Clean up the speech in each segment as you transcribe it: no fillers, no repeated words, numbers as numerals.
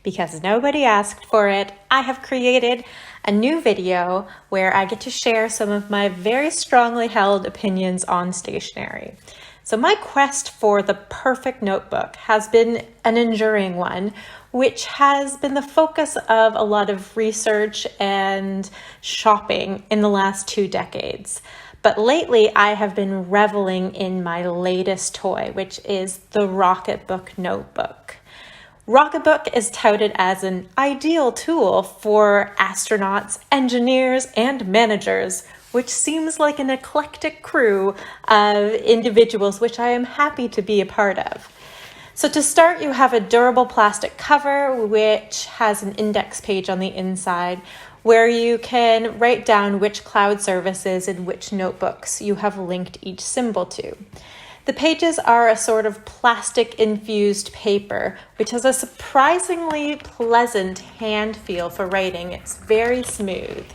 because nobody asked for it, I have created a new video where I get to share some of my very strongly held opinions on stationery. So my quest for the perfect notebook has been an enduring one, which has been the focus of a lot of research and shopping in the last 2 decades. But lately I have been reveling in my latest toy, which is the Rocketbook notebook. Rocketbook is touted as an ideal tool for astronauts, engineers, and managers, which seems like an eclectic crew of individuals which I am happy to be a part of. So to start, you have a durable plastic cover which has an index page on the inside where you can write down which cloud services and which notebooks you have linked each symbol to. The pages are a sort of plastic-infused paper, which has a surprisingly pleasant hand feel for writing. It's very smooth.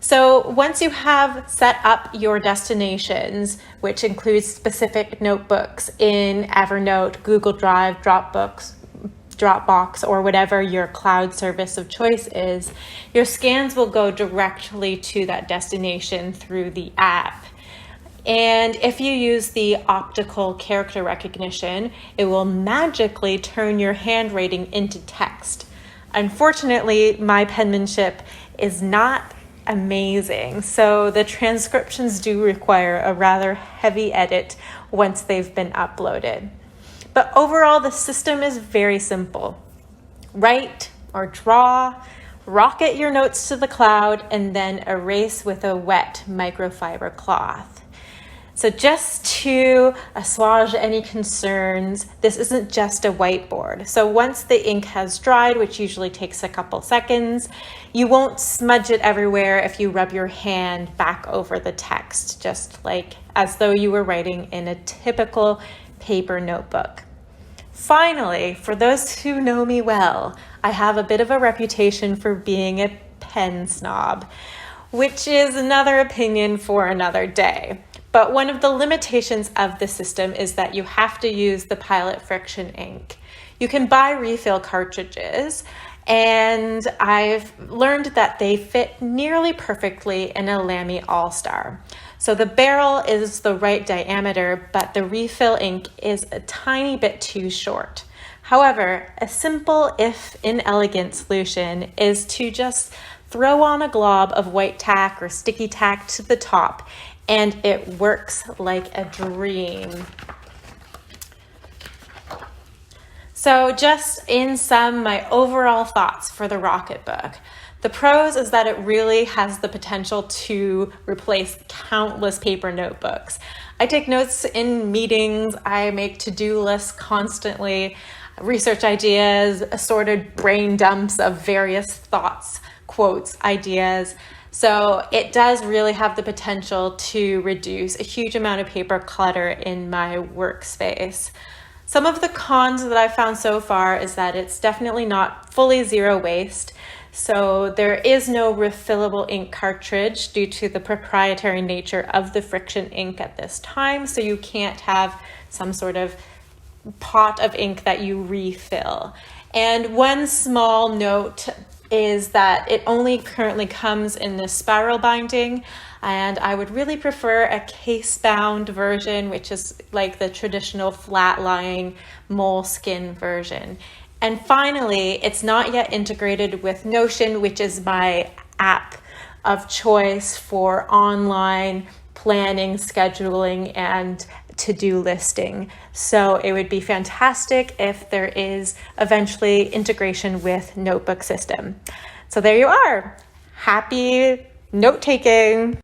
So once you have set up your destinations, which includes specific notebooks in Evernote, Google Drive, Dropbox, or whatever your cloud service of choice is, your scans will go directly to that destination through the app. And if you use the optical character recognition, it will magically turn your handwriting into text. Unfortunately, my penmanship is not amazing, so the transcriptions do require a rather heavy edit once they've been uploaded. But overall, the system is very simple. Write or draw, rocket your notes to the cloud, and then erase with a wet microfiber cloth. So just to assuage any concerns, this isn't just a whiteboard. So once the ink has dried, which usually takes a couple seconds, you won't smudge it everywhere if you rub your hand back over the text, just like as though you were writing in a typical paper notebook. Finally, for those who know me well, I have a bit of a reputation for being a pen snob, which is another opinion for another day. But one of the limitations of the system is that you have to use the Pilot Friction ink. You can buy refill cartridges, and I've learned that they fit nearly perfectly in a Lamy All-Star. So the barrel is the right diameter, but the refill ink is a tiny bit too short. However, a simple, if inelegant solution is to just throw on a glob of white tack or sticky tack to the top, and it works like a dream. So just in sum, my overall thoughts for the Rocketbook. The pros is that it really has the potential to replace countless paper notebooks. I take notes in meetings, I make to-do lists constantly, research ideas, assorted brain dumps of various thoughts, quotes, ideas. So it does really have the potential to reduce a huge amount of paper clutter in my workspace. Some of the cons that I've found so far is that it's definitely not fully zero waste. So there is no refillable ink cartridge due to the proprietary nature of the friction ink at this time. So you can't have some sort of pot of ink that you refill. And one small note is that it only currently comes in this spiral binding, and I would really prefer a case-bound version, which is like the traditional flat-lying moleskin version. And finally, it's not yet integrated with Notion, which is my app of choice for online planning, scheduling, and to-do listing. So it would be fantastic if there is eventually integration with notebook system. So there you are. Happy note-taking.